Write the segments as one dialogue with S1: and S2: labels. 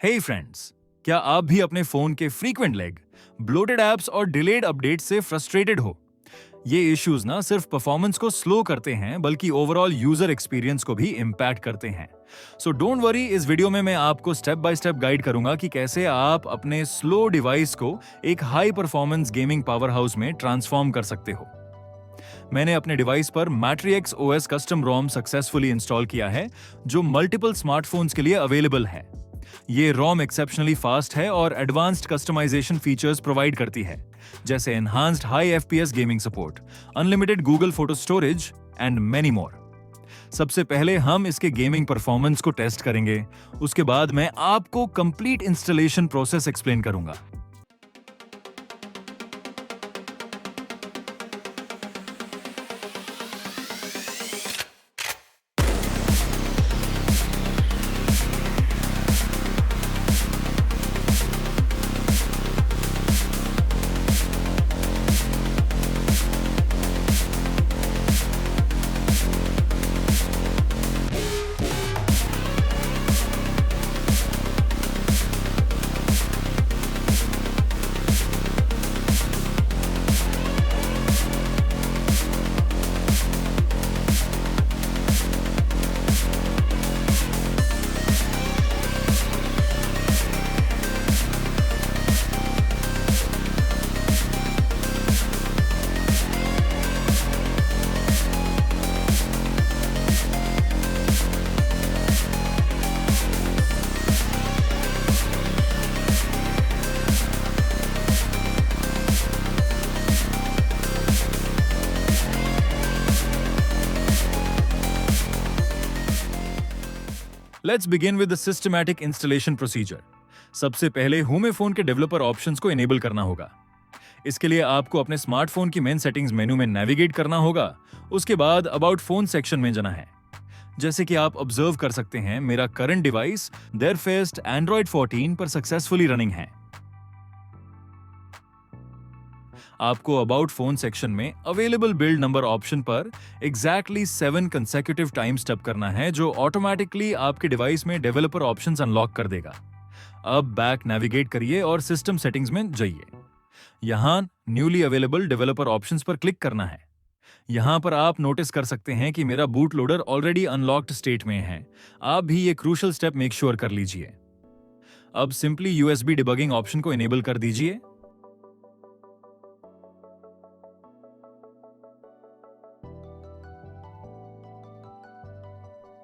S1: हे friends, क्या आप भी अपने फोन के फ्रीक्वेंट लैग, ब्लोटेड ऐप्स और डिलेड अपडेट से फ्रस्ट्रेटेड हो? ये इश्यूज ना सिर्फ परफॉर्मेंस को स्लो करते हैं बल्कि ओवरऑल यूजर एक्सपीरियंस को भी इम्पैक्ट करते हैं। सो डोंट वरी, इस वीडियो में मैं आपको स्टेप बाय स्टेप गाइड करूंगा कि कैसे आप अपने स्लो डिवाइस को एक high performance gaming power house में ट्रांसफॉर्म कर सकते हो। मैंने अपने डिवाइस पर matrix OS custom ROM successfully install किया है, जो मल्टीपल स्मार्टफोन्स के लिए अवेलेबल है। ये रोम एक्सेप्शनली फास्ट है और एडवांस्ड कस्टमाइजेशन फीचर्स प्रोवाइड करती है, जैसे enhanced high FPS gaming support, unlimited Google photo storage and many more. सबसे पहले हम इसके गेमिंग परफॉर्मेंस को टेस्ट करेंगे, उसके बाद मैं आपको कंप्लीट इंस्टॉलेशन प्रोसेस एक्सप्लेन करूंगा। Let's begin with the systematic installation procedure. सबसे पहले होम फोन के डेवलपर ऑप्शंस को इनेबल करना होगा। इसके लिए आपको अपने स्मार्टफोन की मेन सेटिंग्स मेनू में नेविगेट करना होगा। उसके बाद अबाउट फोन सेक्शन में जाना है। जैसे कि आप ऑब्जर्व कर सकते हैं, मेरा करंट डिवाइस देयरफेस्ट एंड्रॉइड 14 पर सक्सेसफुली रनिंग है। आपको अबाउट फोन सेक्शन में अवेलेबल बिल्ड नंबर ऑप्शन पर एग्जैक्टली 7 कंसेक्यूटिव टाइम्स टैप करना है, जो ऑटोमेटिकली आपके डिवाइस में डेवलपर ऑप्शंस अनलॉक कर देगा। अब बैक नेविगेट करिए और सिस्टम सेटिंग्स में जाइए। यहां न्यूली अवेलेबल डेवलपर ऑप्शंस पर क्लिक करना है। यहां पर आप नोटिस कर सकते हैं कि मेरा boot loader already unlocked state में है। आप भी ये क्रूशियल स्टेप मेक श्योर कर लीजिए। अब सिंपली यूएसबी डिबगिंग ऑप्शन को इनेबल कर दीजिए।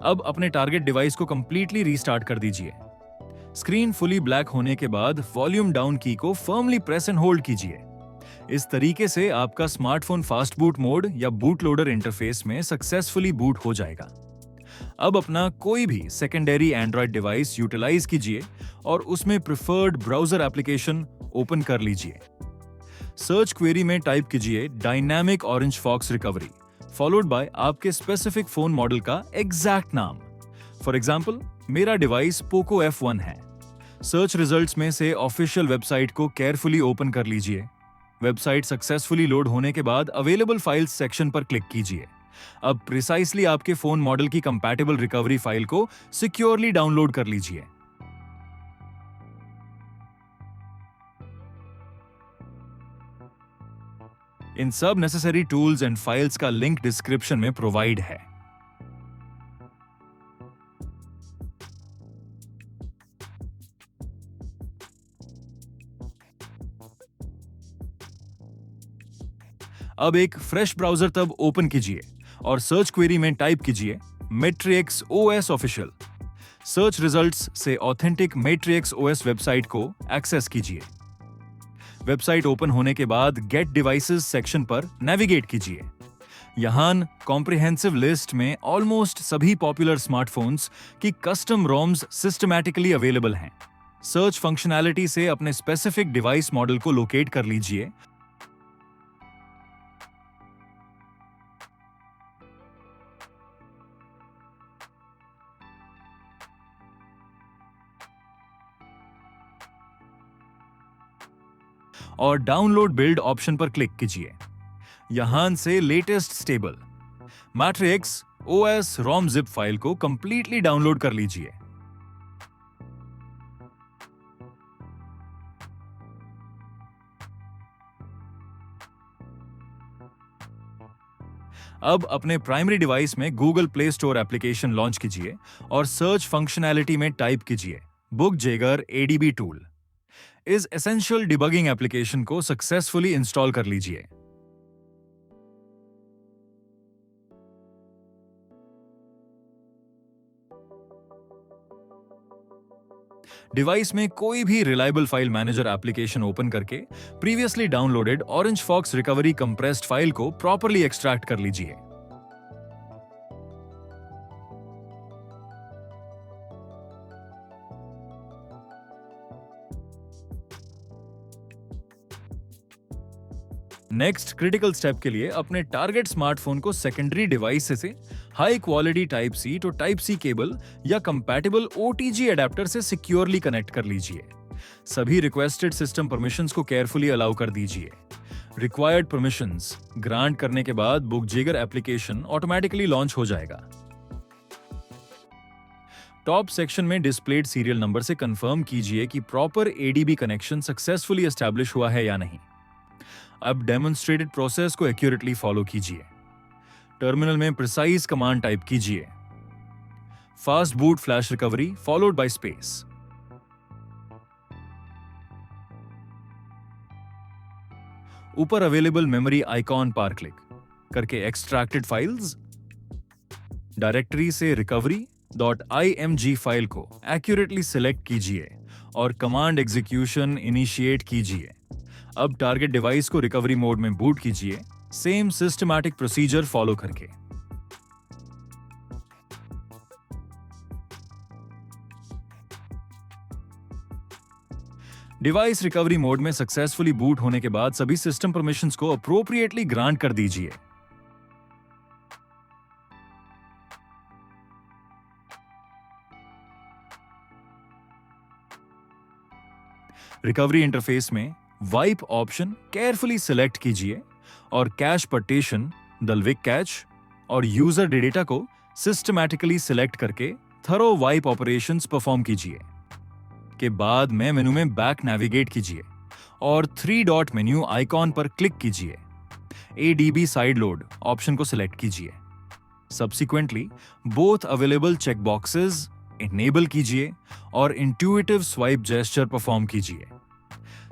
S1: अब अपने टारगेट डिवाइस को कंप्लीटली रीस्टार्ट कर दीजिए। स्क्रीन फुली ब्लैक होने के बाद वॉल्यूम डाउन की को फर्मली प्रेस एंड होल्ड कीजिए। इस तरीके से आपका स्मार्टफोन फास्ट बूट मोड या बूट लोडर इंटरफेस में सक्सेसफुली बूट हो जाएगा। अब अपना कोई भी सेकेंडरी एंड्रॉइड डिवाइस यूटिलाइज कीजिए और उसमें प्रिफर्ड ब्राउजर एप्लीकेशन ओपन कर लीजिए। सर्च क्वेरी में टाइप कीजिए dynamic orange fox recovery, followed by आपके स्पेसिफिक फोन मॉडल का एग्जैक्ट नाम। फॉर एग्जाम्पल, मेरा डिवाइस पोको F1 है। सर्च रिजल्ट्स में से ऑफिशियल वेबसाइट को केयरफुली ओपन कर लीजिए। वेबसाइट सक्सेसफुली लोड होने के बाद अवेलेबल फाइल्स सेक्शन पर क्लिक कीजिए। अब प्रिसाइसली आपके फोन मॉडल की कंपैटिबल रिकवरी फाइल को सिक्योरली डाउनलोड कर लीजिए। इन सब नेसेसरी टूल्स एंड फाइल्स का लिंक डिस्क्रिप्शन में प्रोवाइड है। अब एक फ्रेश ब्राउजर तब ओपन कीजिए और सर्च क्वेरी में टाइप कीजिए matrix OS official. Search results से ऑथेंटिक मैट्रिक्स ओएस वेबसाइट को एक्सेस कीजिए। वेबसाइट ओपन होने के बाद गेट डिवाइसेस सेक्शन पर नेविगेट कीजिए। यहां कॉम्प्रिहेंसिव लिस्ट में ऑलमोस्ट सभी पॉपुलर स्मार्टफोन्स की कस्टम रोम्स सिस्टमैटिकली अवेलेबल हैं। सर्च फंक्शनैलिटी से अपने स्पेसिफिक डिवाइस मॉडल को लोकेट कर लीजिए और डाउनलोड बिल्ड ऑप्शन पर क्लिक कीजिए। यहां से latest stable Matrix OS ROM zip file को कंप्लीटली डाउनलोड कर लीजिए। अब अपने प्राइमरी डिवाइस में Google Play Store application launch कीजिए और सर्च फंक्शनैलिटी में टाइप कीजिए बुकजेगर एडीबी टूल। इस एसेंशियल डिबगिंग एप्लीकेशन को सक्सेसफुली इंस्टॉल कर लीजिए। डिवाइस में कोई भी reliable file manager application open करके previously downloaded Orange fox recovery compressed file को प्रॉपर्ली एक्सट्रैक्ट कर लीजिए। नेक्स्ट क्रिटिकल स्टेप के लिए अपने टारगेट स्मार्टफोन को सेकेंडरी डिवाइस से high quality type C to type C cable या कंपैटिबल ओटीजी एडेप्टर से सिक्योरली कनेक्ट कर लीजिए। सभी रिक्वेस्टेड सिस्टम परमिशंस को केयरफुली अलाउ कर दीजिए। रिक्वायर्ड परमिशंस ग्रांट करने के बाद बुकजेगर एप्लीकेशन ऑटोमेटिकली लॉन्च हो जाएगा। टॉप सेक्शन में डिस्प्लेड सीरियल नंबर से कंफर्म कीजिए कि proper ADB connection successfully establish हुआ है या नहीं। अब डेमोन्स्ट्रेटेड प्रोसेस को एक्यूरेटली फॉलो कीजिए। टर्मिनल में प्रिसाइज कमांड टाइप कीजिए fast boot flash recovery followed bye space. ऊपर अवेलेबल मेमोरी आइकॉन पर क्लिक करके एक्सट्रैक्टेड फाइल्स डायरेक्टरी से recovery.img फाइल को एक्यूरेटली सिलेक्ट कीजिए और कमांड एग्जीक्यूशन इनिशिएट कीजिए। अब टारगेट डिवाइस को रिकवरी मोड में बूट कीजिए, सेम सिस्टमैटिक प्रोसीजर फॉलो करके। डिवाइस रिकवरी मोड में सक्सेसफुली बूट होने के बाद सभी सिस्टम परमिशंस को अप्रोप्रिएटली ग्रांट कर दीजिए। रिकवरी इंटरफेस में वाइप ऑप्शन केयरफुली सिलेक्ट कीजिए और कैश पार्टीशन, दलविक कैच और यूजर डेटा को सिस्टमैटिकली सिलेक्ट करके थरो वाइप ऑपरेशंस परफॉर्म कीजिए। के बाद में मेनू में बैक नेविगेट कीजिए और 3 डॉट मेन्यू आइकॉन पर क्लिक कीजिए। एडीबी साइड लोड ऑप्शन को सिलेक्ट कीजिए। Subsequently both available check boxes enable कीजिए और इंट्यूटिव स्वाइप जेस्चर परफॉर्म कीजिए।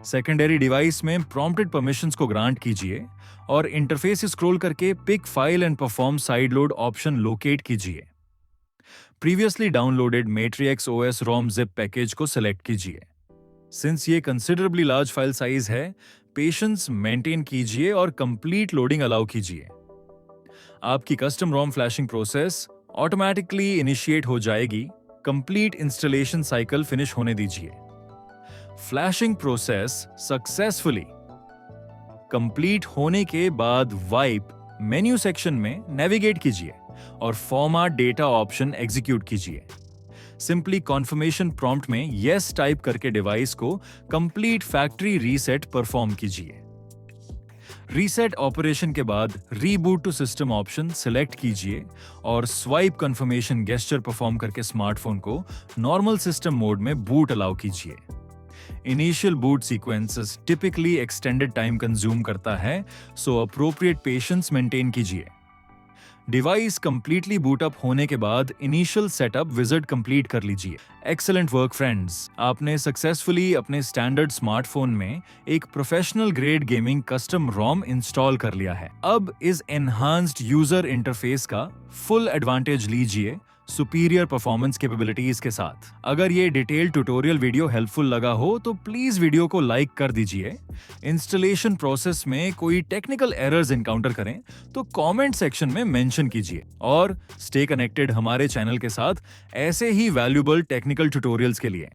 S1: सेकेंडरी डिवाइस में प्रॉम्प्टेड परमिशंस को ग्रांट कीजिए और इंटरफेस स्क्रॉल करके pick file and perform sideload option locate कीजिए। Previously downloaded matrix OS ROM zip package को सिलेक्ट कीजिए। सिंस ये कंसिडरेबली लार्ज फाइल साइज है, पेशेंस मेंटेन कीजिए और कंप्लीट लोडिंग अलाउ कीजिए। आपकी custom ROM flashing process automatically initiate हो जाएगी। कंप्लीट इंस्टॉलेशन साइकिल फिनिश होने दीजिए। फ्लैशिंग प्रोसेस सक्सेसफुली कंप्लीट होने के बाद वाइप मेन्यू सेक्शन में नेविगेट कीजिए और फॉर्मेट डेटा ऑप्शन एग्जीक्यूट कीजिए। सिंपली कॉन्फर्मेशन प्रॉम्प्ट में यस टाइप करके डिवाइस को कंप्लीट फैक्ट्री रीसेट परफॉर्म कीजिए। रीसेट ऑपरेशन के बाद reboot to system option select कीजिए और स्वाइप कंफर्मेशन गेस्चर परफॉर्म करके स्मार्टफोन को नॉर्मल सिस्टम मोड में बूट अलाउ कीजिए। Initial boot sequences typically extended time consume करता है, सो अप्रोप्रिएट पेशेंस मेंटेन कीजिए। डिवाइस कंप्लीटली बूट अप होने के बाद इनिशियल सेटअप विजिट कंप्लीट कर लीजिए। एक्सेलेंट वर्क फ्रेंड्स, आपने सक्सेसफुली अपने स्टैंडर्ड स्मार्टफोन में एक professional grade gaming custom ROM install कर लिया है। अब इस एनहांस्ड यूजर इंटरफेस का फुल एडवांटेज लीजिए सुपीरियर परफॉर्मेंस कैपेबिलिटीज के साथ। अगर ये डिटेल्ड ट्यूटोरियल वीडियो हेल्पफुल लगा हो तो प्लीज वीडियो को लाइक कर दीजिए। इंस्टॉलेशन प्रोसेस में कोई टेक्निकल एरर्स एनकाउंटर करें तो कमेंट सेक्शन में मेंशन कीजिए और स्टे कनेक्टेड हमारे चैनल के साथ ऐसे ही वैल्यूएबल टेक्निकल ट्यूटोरियल्स के लिए।